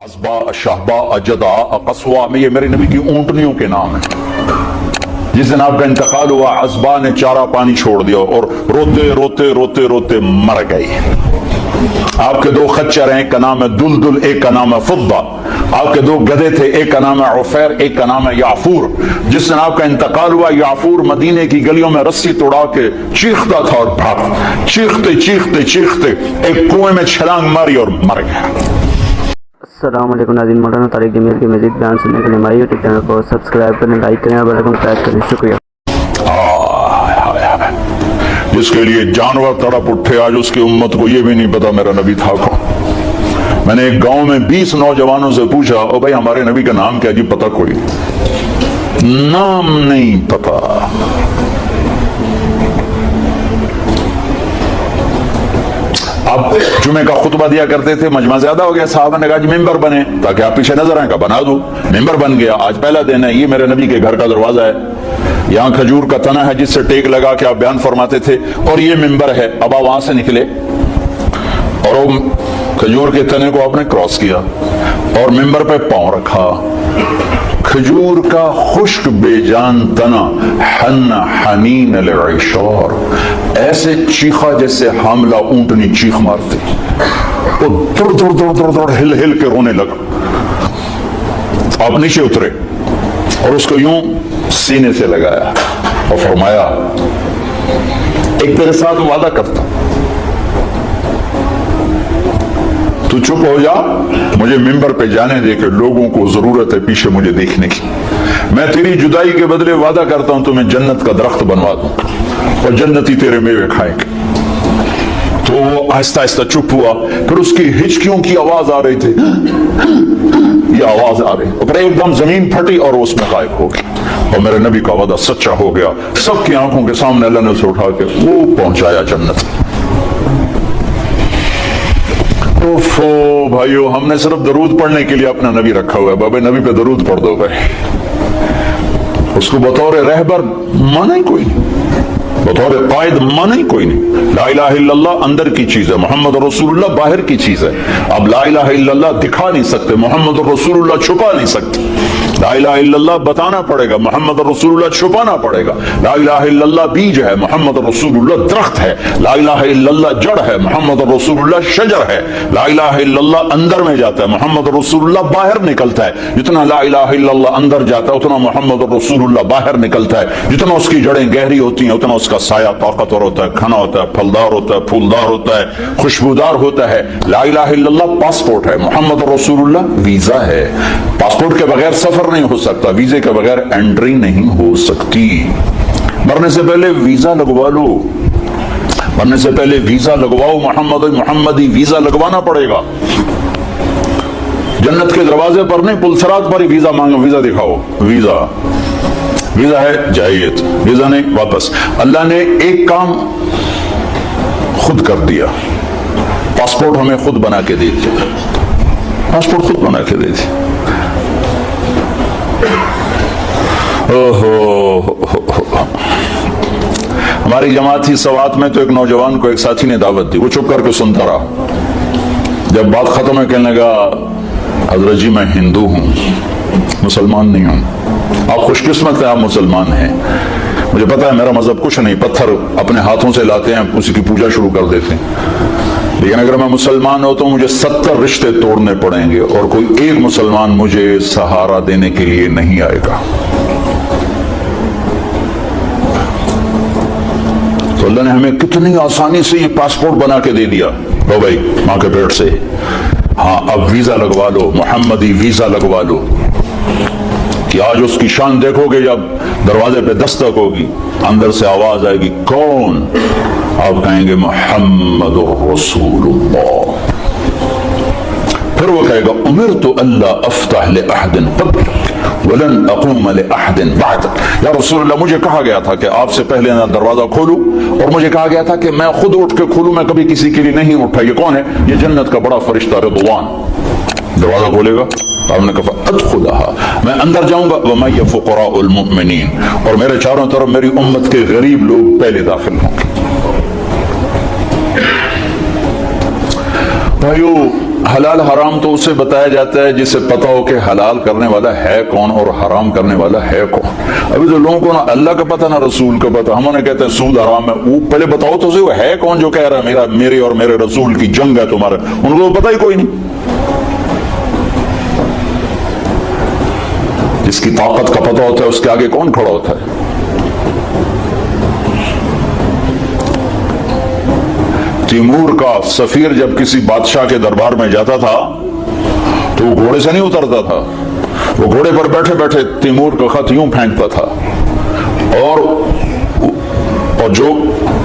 اسبا شہبا اجدا قصوا میں یہ میرے نبی کی اونٹنیوں کے نام ہیں. جس دن آپ کا انتقال ہوا اسبا نے چارہ پانی چھوڑ دیا اور روتے روتے روتے روتے مر گئی. آپ کے دو خچر ہیں، ایک کا نام ہے دلدل، ایک کا نام ہے فضہ. آپ کے دو گدھے تھے، ایک کا نام ہے عفیر، ایک کا نام ہے یعفور. جس دن آپ کا انتقال ہوا یعفور مدینے کی گلیوں میں رسی توڑا کے چیختا تھا اور بھاگ، چیختے چیختے چیختے ایک کنویں میں چھلانگ ماری اور مر گیا. السلام علیکم ناظرین، مولانا طارق جمیل کے مزید بیان سننے کے لیے ہمارے یوٹیوب چینل کو سبسکرائب کریں، لائک کریں اور بیل آئیکن پریس کریں. شکریہ. جس کے لیے جانور تڑپ اٹھے، آج اس کی امت کو یہ بھی نہیں پتا میرا نبی تھا کون. میں نے ایک گاؤں میں 20 نوجوانوں سے پوچھا، او بھائی ہمارے نبی کا نام کیا؟ جی پتا کوئی نام نہیں پتا. اب جمعے کا خطبہ دیا کرتے تھے، مجمع زیادہ ہو گیا، صحابہ نے کہا جی ممبر بنے تاکہ آپ پیچھے نظر آئیں. کا بنا دو. ممبر بن گیا. آج پہلا دن ہے. یہ میرے نبی کے گھر کا دروازہ ہے، یہاں کھجور کا تنا ہے جس سے ٹیک لگا کے آپ بیان فرماتے تھے، اور یہ ممبر ہے. اب آپ وہاں سے نکلے اور وہ کھجور کے تنے کو آپ نے کراس کیا اور ممبر پہ پاؤں رکھا. کھجور کا خشک بے جان تنا حن حنین العشار، ایسے چیخا جیسے حاملہ اونٹنی چیخ مارتی. وہ دڑ دڑ دڑ دڑ دڑ ہل ہل کے رونے لگا. آپ نیچے اترے اور اس کو یوں سینے سے لگایا اور فرمایا ایک تیرے ساتھ وعدہ کرتا، تو چپ ہو جا، مجھے ممبر پہ جانے دے کہ لوگوں کو ضرورت ہے پیچھے مجھے دیکھنے کی. میں تیری جدائی کے بدلے وعدہ کرتا ہوں تمہیں جنت کا درخت بنوا دوں اور جنتی تیرے میوے کھائیں گے. تو وہ آہستہ آہستہ چپ ہوا. پھر اس کی ہچکیوں کی آواز آ رہی تھی، یہ آواز آ رہی، اور پھر ایک دم زمین پھٹی اور اس میں غائب ہو گئی. اور میرے نبی کا وعدہ سچا ہو گیا. سب کی آنکھوں کے سامنے اللہ نے اسے اٹھا کے وہ پہنچایا جنت. اوفو بھائیو، ہم نے صرف درود پڑھنے کے لیے اپنا نبی رکھا ہوا ہے. بابا نبی پہ درود پڑھ دو بھائی. اس کو بطور رہبر مانا ہی کوئی نہیں، بطور قائد مانا ہی کوئی نہیں. لا الہ الا اللہ اندر کی چیز ہے، محمد رسول اللہ باہر کی چیز ہے. اب لا الہ الا اللہ دکھا نہیں سکتے، محمد رسول اللہ چھپا نہیں سکتے. لا الہ الا اللہ بتانا پڑے گا، محمد رسول اللہ چھپانا پڑے گا. لا الہ الا اللہ بیج ہے، محمد رسول اللہ درخت ہے. لا الہ الا اللہ جڑ ہے، محمد رسول اللہ شجر ہے. لا الہ الا اللہ اندر میں جاتا ہے، محمد رسول اللہ باہر نکلتا ہے. جتنا لا الہ الا اللہ اندر جاتا ہے اتنا محمد رسول اللہ باہر نکلتا ہے. جتنا اس کی جڑیں گہری ہوتی ہیں اتنا اس کا سایہ طاقتور ہوتا ہے، کھنا ہوتا ہے، پھلدار ہوتا ہے، پھولدار ہوتا ہے، خوشبودار ہوتا ہے. لا الہ الا اللہ پاسپورٹ ہے، محمد رسول اللہ ویزا ہے. پاسپورٹ کے بغیر سفر نہیں ہو سکتا، ویزے کے بغیر انٹری نہیں ہو سکتی. مرنے سے پہلے ویزا لگوا لو، مرنے سے پہلے ویزا لگواؤ. محمدی ویزا لگوانا پڑے گا. جنت کے دروازے پر نہیں، پلسرات پر ہی ویزا مانگو. ویزا دکھاؤ، ویزا ویزا ہے جائیے، ویزا نہیں واپس. اللہ نے ایک کام خود کر دیا، پاسپورٹ ہمیں خود بنا کے دے دیا. پاسپورٹ خود بنا کے دے دیا. ہماری جماعت تھی سوات میں، تو ایک نوجوان کو ایک ساتھی نے دعوت دی. وہ چپ کر کے سنتا رہا. جب بات ختم ہے کہنے لگا حضرت جی میں ہندو ہوں، مسلمان نہیں ہوں. آپ خوش قسمت ہیں، آپ مسلمان ہیں. مجھے پتا ہے میرا مذہب کچھ نہیں، پتھر اپنے ہاتھوں سے لاتے ہیں، اسی کی پوجا شروع کر دیتے ہیں. لیکن اگر میں مسلمان ہوں تو مجھے 70 رشتے توڑنے پڑیں گے اور کوئی ایک مسلمان مجھے سہارا دینے کے لیے نہیں آئے گا. تو اللہ نے ہمیں کتنی آسانی سے یہ پاسپورٹ بنا کے دے دیا. لو بھائی ماں کے پیٹ سے، ہاں اب ویزا لگوا لو، محمدی ویزا لگوا لو. کہ آج اس کی شان دیکھو گے، جب دروازے پہ دستک ہوگی اندر سے آواز آئے گی کون؟ آپ کہیں گے محمد رسول اللہ. پھر وہ کہے گا امرت الا افتح لاحد قبلک ولن اقوم لاحد بعدک. یا رسول اللہ مجھے کہا گیا تھا کہ آپ سے پہلے نہ دروازہ کھولوں، اور مجھے کہا گیا تھا کہ میں خود اٹھ کے کھولوں، میں کبھی کسی کے لیے نہیں اٹھا. یہ کون ہے؟ یہ جنت کا بڑا فرشتہ رضوان. دروازہ کھولے گا، آپ نے کہا ادخلھا، میں اندر جاؤں گا. ومن فقراء المؤمنین، اور میرے چاروں طرف میری امت کے غریب لوگ پہلے داخل ہوں گے. بھائیو حلال حرام تو اسے بتایا جاتا ہے جسے پتا ہو کہ حلال کرنے والا ہے کون اور حرام کرنے والا ہے کون. ابھی تو لوگوں کو نہ اللہ کا پتہ نہ رسول کا پتہ. ہم انہیں کہتے ہیں سود حرام ہے. وہ پہلے بتاؤ تو وہ ہے کون جو کہہ رہا ہے میرے اور میرے رسول کی جنگ ہے تمہارا. ان کو پتہ ہی کوئی نہیں. جس کی طاقت کا پتہ ہوتا ہے اس کے آگے کون کھڑا ہوتا ہے. تیمور کا سفیر جب کسی بادشاہ کے دربار میں جاتا تھا تو وہ گھوڑے سے نہیں اترتا تھا. وہ گھوڑے پر بیٹھے بیٹھے تیمور کا خط یوں پھینکتا تھا اور جو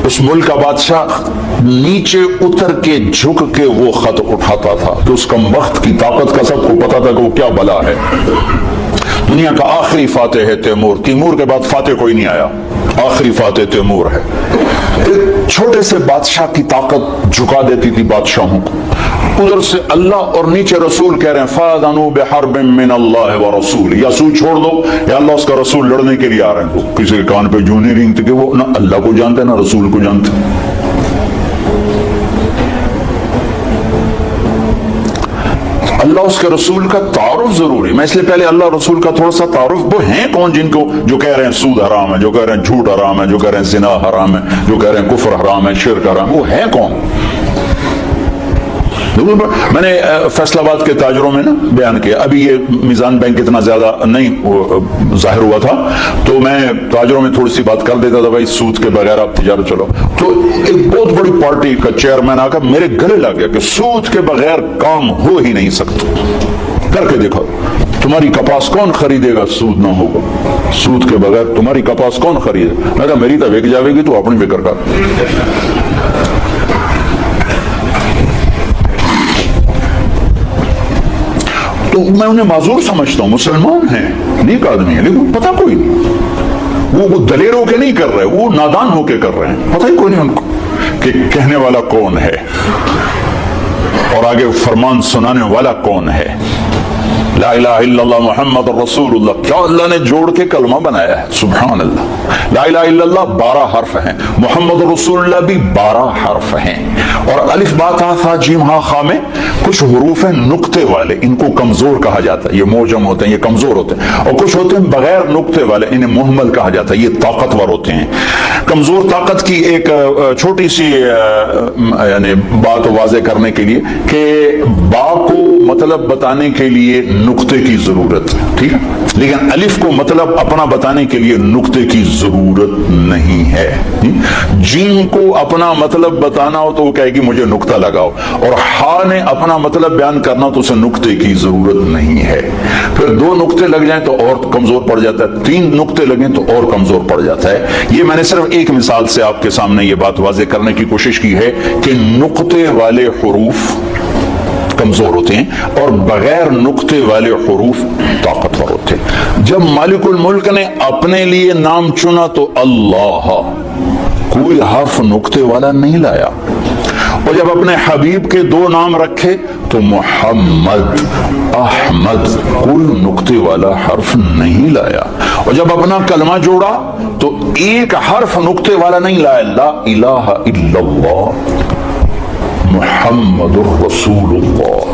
اس ملک کا بادشاہ نیچے اتر کے جھک کے وہ خط اٹھاتا تھا کہ اس کمبخت کی طاقت کا سب کو پتا تھا کہ وہ کیا بلا ہے. دنیا کا آخری فاتح ہے تیمور. تیمور کے بعد فاتح کوئی نہیں آیا. آخری فاتح تیمور ہے. ایک چھوٹے سے بادشاہ کی طاقت جھکا دیتی تھی بادشاہوں کو. ادھر سے اللہ اور نیچے رسول کہہ رہے ہیں فَأَذَنُوا بِحَرْبٍ مِّنَ اللَّهِ وَرَسُولِهِ. یا سو چھوڑ دو یا اللہ اس کا رسول لڑنے کے لیے آ رہے ہیں. کسی کے کان پہ جوں نہیں رینگتے کہ وہ نہ اللہ کو جانتے نہ رسول کو جانتے. اللہ اس کے رسول کا تعارف ضروری. میں اس لیے پہلے اللہ رسول کا تھوڑا سا تعارف. وہ ہیں کون جن کو جو کہہ رہے ہیں سود حرام ہے, جو کہہ رہے ہیں جھوٹ حرام ہے, جو کہہ رہے ہیں زنا حرام ہے, جو کہہ رہے ہیں کفر حرام ہے, شرک حرام, وہ ہیں کون؟ میں نے فیصل آباد کے تاجروں میں نا بیان کیا. ابھی یہ میزان بینک اتنا زیادہ نہیں ظاہر ہوا تھا تو میں تاجروں میں تھوڑی سی بات کر دیتا تھا بھائی سود کے بغیر آپ تجارت چلو. تو ایک بہت بڑی پارٹی کا چیئرمین آ کر میرے گلے لگ گیا کہ سود کے بغیر کام ہو ہی نہیں سکتا. کر کے دیکھو تمہاری کپاس کون خریدے گا سود نہ ہوگا. سود کے بغیر تمہاری کپاس کون خریدے. میں کہا میری تو بک جاوے گی تو اپنی فکر کر. تو میں انہیں معذور سمجھتا ہوں. مسلمان ہیں, نیک آدمی ہیں, لیکن پتہ کوئی نہیں. وہ دلیر ہو کے نہیں کر رہے, وہ نادان ہو کے کر رہے ہیں. پتہ ہی کوئی نہیں ان کو کہ کہنے والا کون ہے اور آگے فرمان سنانے والا کون ہے. لا الہ الا اللہ محمد رسول اللہ. کیا اللہ نے جوڑ کے کلمہ بنایا ہے. سبحان اللہ. لا الہ الا اللہ 12 حرف ہیں. محمد رسول اللہ بھی 12 حرف ہیں. اور الف با تا ثا جیم ہا خا میں کچھ حروف ہیں نقطے والے, ان کو کمزور کہا جاتا ہے. یہ موجم ہوتے ہیں, یہ کمزور ہوتے ہیں. اور کچھ ہوتے ہیں بغیر نقطے والے, انہیں محمل کہا جاتا ہے. یہ طاقتور ہوتے ہیں. کمزور طاقت کی ایک چھوٹی سی یعنی بات واضح کرنے کے لیے کہ با کو مطلب بتانے کے لیے نقطے کی ضرورت ہے, ٹھیک ہے, لیکن الف کو مطلب اپنا بتانے کے لیے نقطے کی ضرورت نہیں ہے. جیم کو اپنا مطلب بتانا ہو تو وہ کہے گی مجھے نقطہ لگاؤ, اور ہا نے اپنا مطلب بیان کرنا تو اسے نقطے کی ضرورت نہیں ہے. پھر 2 نقطے لگ جائیں تو اور کمزور پڑ جاتا ہے, 3 نقطے لگیں تو اور کمزور پڑ جاتا ہے. یہ میں نے صرف ایک مثال سے آپ کے سامنے یہ بات واضح کرنے کی کوشش کی ہے کہ نقطے والے حروف کمزور ہوتے ہیں اور بغیر نقطے والے حروف طاقتور ہوتے ہیں. جب مالک الملک نے اپنے لیے نام چنا تو اللہ, کوئی حرف نقطے والا نہیں لایا. اور جب اپنے حبیب کے 2 نام رکھے تو محمد, احمد, کوئی نقطے والا حرف نہیں لایا. اور جب اپنا کلمہ جوڑا تو ایک حرف نقطے والا نہیں لایا. لا الہ الا اللہ محمد الرسول اللہ.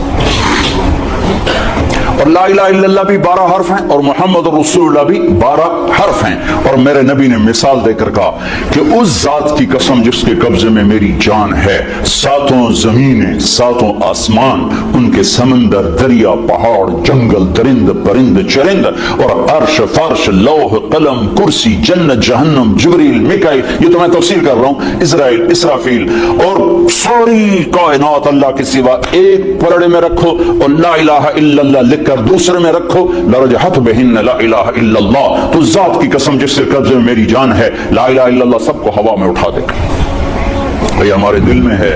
اور لا الہ الا اللہ بھی 12 حرف ہیں اور محمد رسول اللہ بھی 12 حرف ہیں. اور میرے نبی نے مثال دے کر کہا کہ اس ذات کی قسم جس کے قبضے میں میری جان ہے, 7 زمینیں 7 آسمان, ان کے سمندر, دریا, پہاڑ, جنگل, درند, پرند, چرند, اور عرش, فرش, لوح, قلم, کرسی, جنت, جہنم, جبریل, میکائیل, یہ تو میں تفصیل کر رہا ہوں, اسرائیل, اسرافیل, اور ساری کائنات اللہ کے سوا ایک پلڑے میں رکھو اور لا الہ الا اللہ لکھ کر دوسرے میں رکھو, لرجحت بہن لا الہ الا اللہ. تو ذات کی قسم جس سے قبضے میں میری جان ہے, لا الہ الا اللہ سب کو ہوا میں اٹھا دے گا. یہ ہمارے دل میں ہے,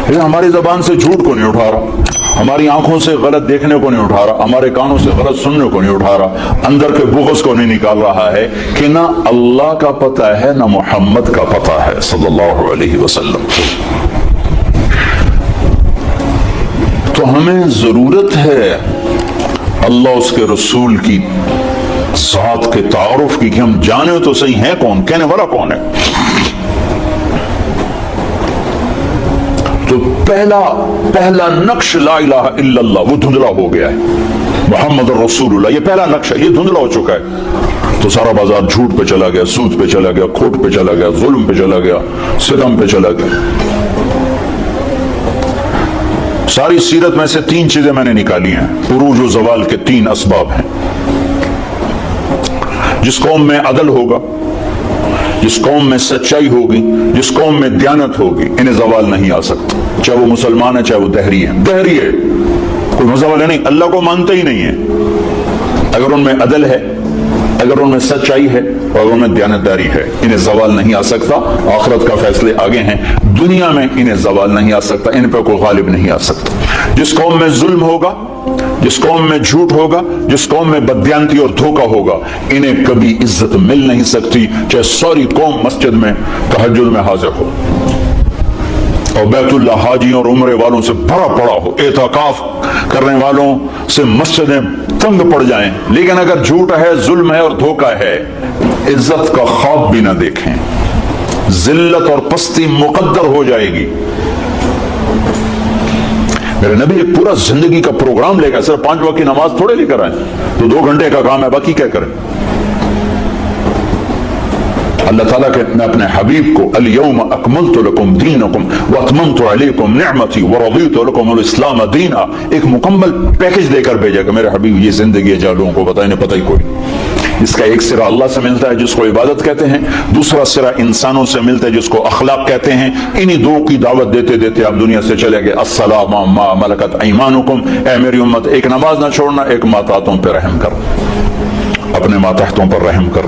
یہ ہماری زبان سے جھوٹ کو نہیں اٹھا رہا, ہماری آنکھوں سے غلط دیکھنے کو نہیں اٹھا رہا, ہمارے کانوں سے غلط سننے کو نہیں اٹھا رہا, اندر کے بغض کو نہیں نکال رہا ہے کہ نہ اللہ کا پتہ ہے نہ محمد کا پتہ ہے صلی اللہ علیہ وسلم. تو ہمیں ضرورت ہے اللہ اس کے رسول کی ذات کے تعارف کی کہ ہم جانے تو صحیح ہے کون, کہنے والا کون ہے. تو پہلا نقش لا الہ الا اللہ وہ دھندلا ہو گیا ہے، محمد رسول اللہ یہ پہلا نقش ہے، یہ دھندلا ہو چکا ہے، تو سارا بازار جھوٹ پہ چلا گیا، سود پہ چلا گیا، کھوٹ پہ چلا گیا، ظلم پہ چلا گیا، ستم پہ چلا گیا۔ ساری سیرت میں سے 3 چیزیں میں نے نکالی ہیں، عروج و زوال کے 3 اسباب ہیں۔ جس قوم میں عدل ہوگا، جس قوم میں سچائی ہوگی، جس قوم میں دیانت ہوگی، انہیں زوال نہیں آ سکتا، چاہے وہ مسلمان ہے چاہے وہ دہری ہے، دہری ہے کوئی زوال نہیں، اللہ کو مانتے ہی نہیں ہے، اگر ان میں عدل ہے، اگر ان میں سچائی ہے اور اگر ان میں دیانتداری ہے، انہیں زوال نہیں آ سکتا۔ آخرت کا فیصلے آگے ہیں، دنیا میں انہیں زوال نہیں آ سکتا، ان پہ کوئی غالب نہیں آ سکتا۔ جس قوم میں ظلم ہوگا، جس قوم میں جھوٹ ہوگا، جس قوم میں بددیانتی اور دھوکہ ہوگا، انہیں کبھی عزت مل نہیں سکتی، چاہے ساری قوم مسجد میں تہجد میں حاضر ہو اور بیت اللہ حاجیوں اور عمرے والوں سے بھرا پڑا ہو، اعتکاف کرنے والوں سے مسجدیں تنگ پڑ جائیں، لیکن اگر جھوٹ ہے، ظلم ہے اور دھوکہ ہے، عزت کا خواب بھی نہ دیکھیں، ذلت اور پستی مقدر ہو جائے گی۔ میرے نبی ایک پورا زندگی کا پروگرام لے گا، صرف 5 وقت کی نماز تھوڑے لے کر آئے تو 2 گھنٹے کا کام ہے، باقی کیا کریں؟ اللہ تعالیٰ کہ میں اپنے حبیب کو الیوم اکملت لکم دینکم واتممت علیکم نعمتی ورضیت لکم الاسلام دینا، ایک مکمل پیکج دے کر بھیجا کہ میرے حبیب یہ زندگی ہے جہاں لوگوں کو پتہ ہی کوئی نہیں۔ اس کا ایک سرا اللہ سے ملتا ہے جس کو عبادت کہتے ہیں، دوسرا سرا انسانوں سے ملتا ہے جس کو اخلاق کہتے ہیں۔ انہی 2 کی دعوت دیتے دیتے آپ دنیا سے چلے گئے۔ السلام ما ملکت ایمانکم، اے میری امت ایک نماز نہ چھوڑنا، ایک ماتحتوں پہ رحم کر، اپنے ماتحتوں پر رحم کر،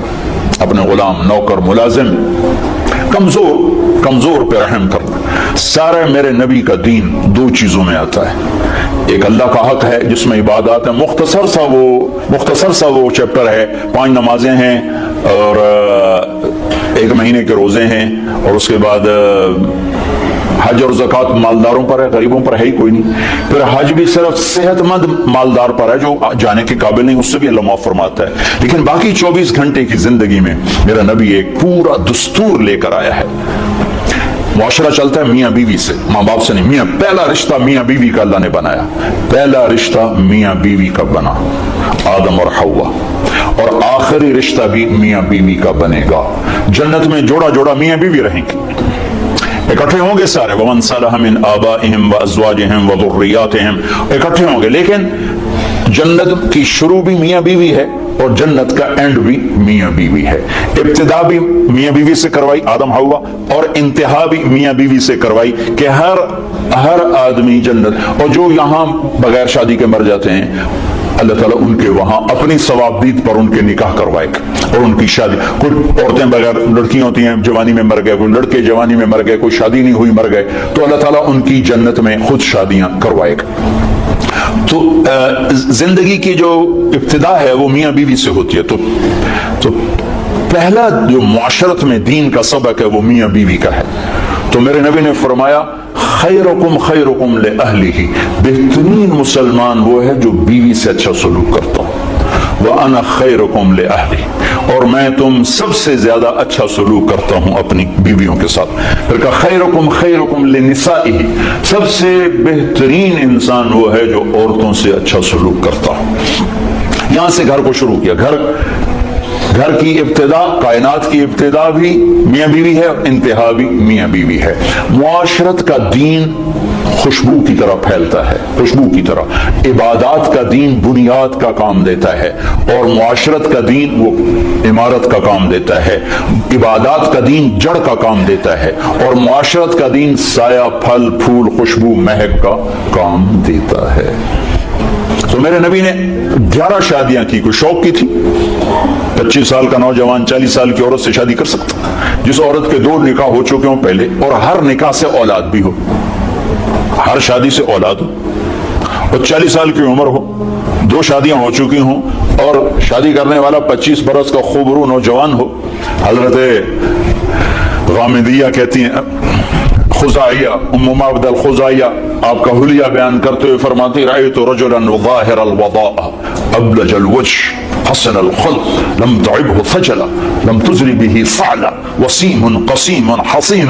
اپنے غلام، نوکر، ملازم، کمزور پہ رحم کرنا۔ سارے میرے نبی کا دین 2 چیزوں میں آتا ہے، ایک اللہ کا حق ہے جس میں عبادات ہیں، مختصر سا وہ چیپٹر ہے، 5 نمازیں ہیں اور 1 مہینے کے روزے ہیں، اور اس کے بعد حج اور زکوٰۃ مالداروں پر ہے، غریبوں پر ہے ہی کوئی نہیں۔ پھر حج بھی صرف صحت مند مالدار پر ہے جو جانے کے قابل نہیں، اس سے بھی اللہ معاف فرماتا ہے۔ لیکن باقی 24 گھنٹے کی زندگی میں میرا نبی ایک پورا دستور لے کر آیا ہے۔ معاشرہ چلتا ہے میاں بیوی سے، ماں باپ سے نہیں۔ پہلا رشتہ میاں بیوی کا اللہ نے بنایا، پہلا رشتہ میاں بیوی کا بنا، آدم اور حوا، اور آخری رشتہ بھی میاں بیوی کا بنے گا۔ جنت میں جوڑا جوڑا میاں بیوی رہیں گے، اکٹھے ہوں گے سارے، وَمَنْ صَلَحَ مِنْ آبَائِهِمْ وَأَزْوَاجِهِمْ وَذُرِّيَّاتِهِمْ، اکٹھے ہوں گے۔ لیکن جنت کی شروع بھی میاں بیوی ہے اور جنت کا اینڈ بھی میاں بیوی ہے۔ ابتدا بھی میاں بیوی سے کروائی آدم حوا، اور انتہا بھی میاں بیوی سے کروائی کہ ہر آدمی جنت، اور جو یہاں بغیر شادی کے مر جاتے ہیں اللہ تعالیٰ ان کے وہاں اپنی ثوابدید پر ان کے نکاح کروائے گا اور ان کی شادی۔ کچھ عورتیں بغیر لڑکیاں ہوتی ہیں جوانی میں مر گئے، کوئی لڑکے جوانی میں مر گئے، کوئی شادی نہیں ہوئی مر گئے، تو اللہ تعالیٰ ان کی جنت میں خود شادیاں کروائے گا۔ تو زندگی کی جو ابتدا ہے وہ میاں بیوی سے ہوتی ہے۔ تو پہلا جو معاشرت میں دین کا سبق ہے وہ میاں بیوی کا ہے۔ تو میرے نبی نے فرمایا خیرکم خیرکم لأہلہ، بہترین مسلمان وہ ہے جو بیوی سے اچھا سلوک کرتا ہوں، وأنا خیرکم لأہلی، اور میں تم سب سے زیادہ اچھا سلوک کرتا ہوں اپنی بیویوں کے ساتھ۔ پھر کہا خیرکم خیرکم لنسائہ، سب سے بہترین انسان وہ ہے جو عورتوں سے اچھا سلوک کرتا ہوں۔ یہاں سے گھر کو شروع کیا۔ گھر کی ابتدا، کائنات کی ابتدا بھی میاں بیوی ہے اور انتہا بھی میاں بیوی ہے۔ معاشرت کا دین خوشبو کی طرح پھیلتا ہے، خوشبو کی طرح۔ عبادات کا دین بنیاد کا کام دیتا ہے اور معاشرت کا دین وہ عمارت کا کام دیتا ہے۔ عبادات کا دین جڑ کا کام دیتا ہے اور معاشرت کا دین سایہ، پھل، پھول، خوشبو، مہک کا کام دیتا ہے۔ تو میرے نبی نے 11 شادیاں کی، کوئی شوق کی تھی؟ 25 سال کا نوجوان 40 سال کی عورت سے شادی کر سکتا؟ جس عورت کے 2 نکاح ہو چکے ہوں پہلے اور ہر نکاح سے اولاد بھی ہو، ہر شادی سے اولاد ہو، اور 40 سال کی عمر ہو، 2 شادیاں ہو چکی ہوں، اور شادی کرنے والا 25 برس کا خوبرو نوجوان ہو۔ حضرت غامدیہ کہتی ہیں، خزائیہ، ام معبد الخزائیہ آپ کا حلیہ بیان کرتے ہوئے فرماتی رأیت رجلا ظاہر الوضاء ابلج الوجه حسن الخلق لم تعبه خجلا لم تزر به صعلا وسيم قسيم حصين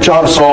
400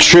6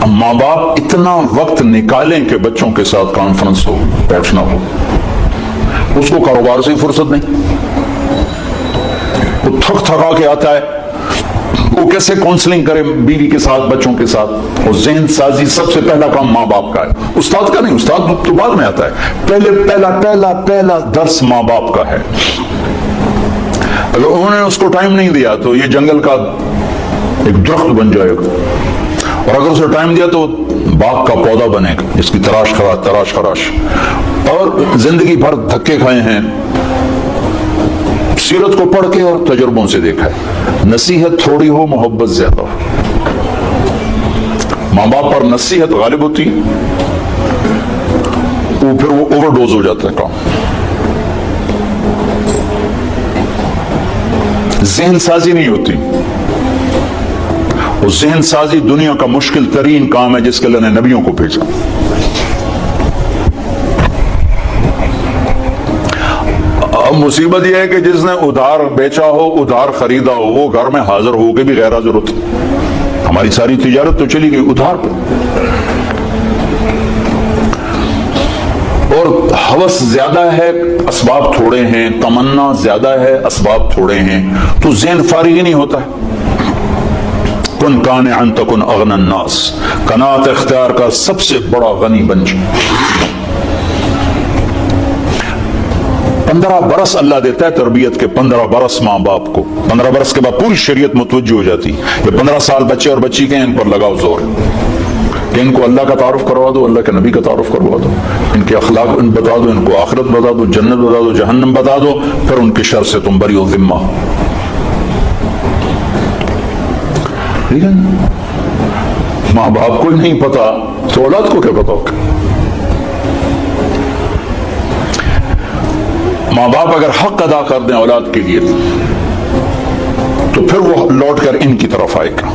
اب ماں باپ اتنا وقت نکالیں کہ بچوں کے ساتھ کانفرنس ہو، بیٹھنا ہو، اس کو کاروبار سے فرصت نہیں، وہ تھک تھکا کے آتا ہے، وہ کیسے کاؤنسلنگ کرے بیوی کے ساتھ، بچوں کے ساتھ؟ اور ذہن سازی سب سے پہلا کام ماں باپ کا ہے، استاد کا نہیں، استاد تو بعد میں آتا ہے، پہلا درس ماں باپ کا ہے۔ اگر انہوں نے اس کو ٹائم نہیں دیا تو یہ جنگل کا ایک درخت بن جائے گا، اور اگر اسے ٹائم دیا تو باغ کا پودا بنے گا جس کی تراش خراش۔ اور زندگی بھر دھکے کھائے ہیں، سیرت کو پڑھ کے اور تجربوں سے دیکھا ہے، نصیحت تھوڑی ہو، محبت زیادہ ہو۔ ماں باپ پر نصیحت غالب ہوتی ہے، وہ پھر وہ اوور ڈوز ہو جاتا ہے کام۔ ذہن سازی نہیں ہوتی، وہ ذہن سازی دنیا کا مشکل ترین کام ہے جس کے اللہ نے نبیوں کو بھیجا۔ اب مصیبت یہ ہے کہ جس نے ادھار بیچا ہو، ادھار خریدا ہو، وہ گھر میں حاضر ہو کے بھی غیر حاضر ہوتا۔ ہماری ساری تجارت تو چلی گئی ادھار پہ، اور ہوس زیادہ ہے، اسباب تھوڑے ہیں، تمنا زیادہ ہے، اسباب تھوڑے ہیں، تو ذہن فارغ ہی نہیں ہوتا ہے۔ کن قانعا تکن اغنى الناس، قناعت اختیار کا سب سے بڑا غنی بن جائے۔ 15 برس اللہ دیتا ہے تربیت کے، 15 برس ماں باپ کو، 15 برس کے بعد پوری شریعت متوجہ ہو جاتی ہے۔ یہ 15 سال بچے اور بچی کے ہیں، ان پر لگاؤ زور، کہ ان کو اللہ کا تعارف کروا دو، اللہ کے نبی کا تعارف کروا دو، ان کے اخلاق ان بتا دو، ان کو آخرت بتا دو، جنت بتا دو، جہنم بتا دو، پھر ان کی شر سے تم بری و ذمہ۔ ٹھیک ہے، ماں باپ کو ہی نہیں پتا تو اولاد کو کیا پتا ہوگا؟ ماں باپ اگر حق ادا کر دیں اولاد کے لیے تو پھر وہ لوٹ کر ان کی طرف آئے گا،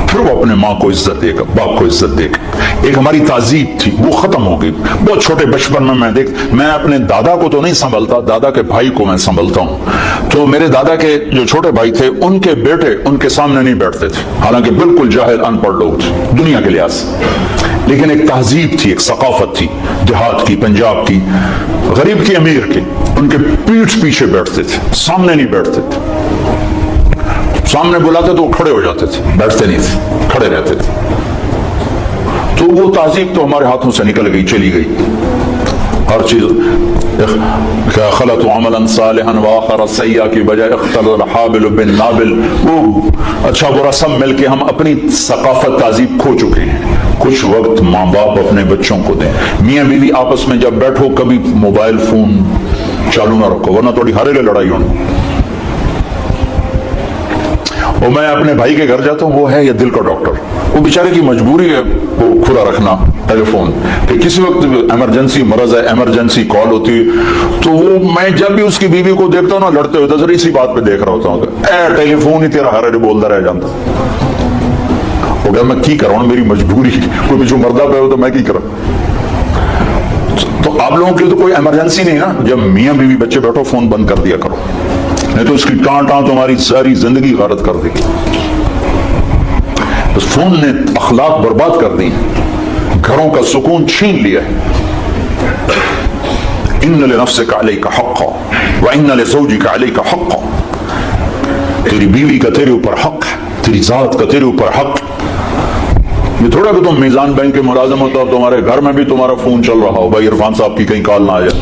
پھر وہ اپنے ماں کو عزت دے گا، باپ کو عزت دے گا۔ ایک ہماری تہذیب تھی وہ ختم ہو گئی۔ بہت چھوٹے بچپن میں میں اپنے دادا کو تو نہیں سنبھلتا، دادا کے بھائی کو میں سنبھلتا ہوں، تو میرے دادا کے جو چھوٹے بھائی تھے ان کے بیٹے ان کے سامنے نہیں بیٹھتے تھے، حالانکہ بالکل جاہل ان پڑھ لوگ تھے دنیا کے لحاظ سے، لیکن ایک تہذیب تھی، ایک ثقافت تھی، دیہات کی، پنجاب کی، غریب کی، امیر کی، ان کے پیٹھ پیچھے بیٹھتے تھے، سامنے نہیں بیٹھتے تھے، سامنے بلاتے تو وہ کھڑے ہو جاتے تھے، بیٹھتے نہیں تھے، کھڑے رہتے تھے۔ تو وہ تہذیب تو ہمارے ہاتھوں سے نکل گئی، چلی گئی، ہر چیز خلط عملا صالحا واخر سیئا کی بجائے اختلط الحابل بالنابل، وہ اچھا برا سب مل کے ہم اپنی ثقافت تہذیب کھو چکے ہیں۔ کچھ وقت ماں باپ اپنے بچوں کو دیں، میاں بیوی آپس میں جب بیٹھو کبھی موبائل فون چالو نہ رکھو، ورنہ تھوڑی ہارے لے لڑائی ہونا۔ اور میں اپنے بھائی کے گھر جاتا ہوں، وہ ہے یہ دل کا ڈاکٹر، وہ بیچارے کی مجبوری ہے وہ کھلا رکھنا ٹیلی فون، کہ کسی وقت ایمرجنسی مرض ہے، ایمرجنسی کال ہوتی ہے، تو وہ میں جب بھی اس کی بیوی کو دیکھتا ہوں نا لڑتے ہوئے، تو اسی بات پہ دیکھ رہا ہوتا ہوں، اے ٹیلی فون ہی تیرا ہر بولتا رہ جاتا۔ وہ کہ میں کی کروں، میری مجبوری، کوئی پیچھو مردہ پہ ہو تو میں کی کروں۔ تو آپ لوگوں کے لیے تو کوئی ایمرجنسی نہیں نا، جب میاں بیوی بچے بیٹھو فون بند کر دیا کرو، نہیں تو اس کی ٹان تمہاری ساری زندگی غارت کر دے گی۔ اس فون نے اخلاق برباد کر دی، گھروں کا سکون چھین لیا ہے۔ ان لنفسک علیک حقا وان لزوجک علیک حقا، تیری بیوی کا تیرے اوپر حق ہے، تیری ذات کا تیرے اوپر حق۔ یہ تھوڑا کہ تم میزان بینک کے ملازم ہوتا ہو، تمہارے گھر میں بھی تمہارا فون چل رہا ہو، بھائی عرفان صاحب کی کہیں کال نہ آ جائے۔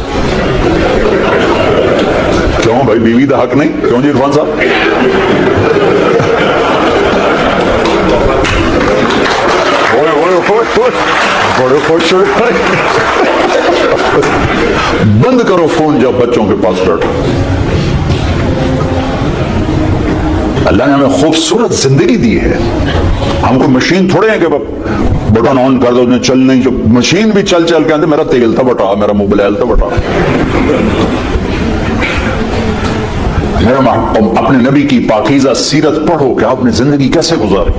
کیوں بھائی بیوی کا حق نہیں؟ کیوں جی عرفان صاحب؟ بڑے خوش ہوئے، بند کرو فون جب بچوں کے پاس بیٹھو۔ اللہ نے ہمیں خوبصورت زندگی دی ہے، ہم کو مشین تھوڑے ہیں کہ بٹن آن کر دو چل نہیں، مشین بھی چل چل کے آتے میرا تیل تھا بٹا، میرا موبائل تھا بٹا۔ اپنے نبی کی پاکیزہ سیرت پڑھو کہ آپ نے زندگی کیسے گزاری۔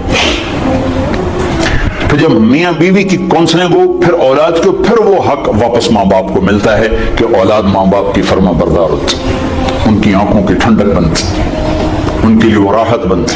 پھر جب میاں بیوی کی کونسلنگ ہو، پھر اولاد کو، پھر وہ حق واپس ماں باپ کو ملتا ہے کہ اولاد ماں باپ کی فرما بردار ہوتی، ان کی آنکھوں کی ٹھنڈک بنتی، ان کے لیے وہ راحت بنتی۔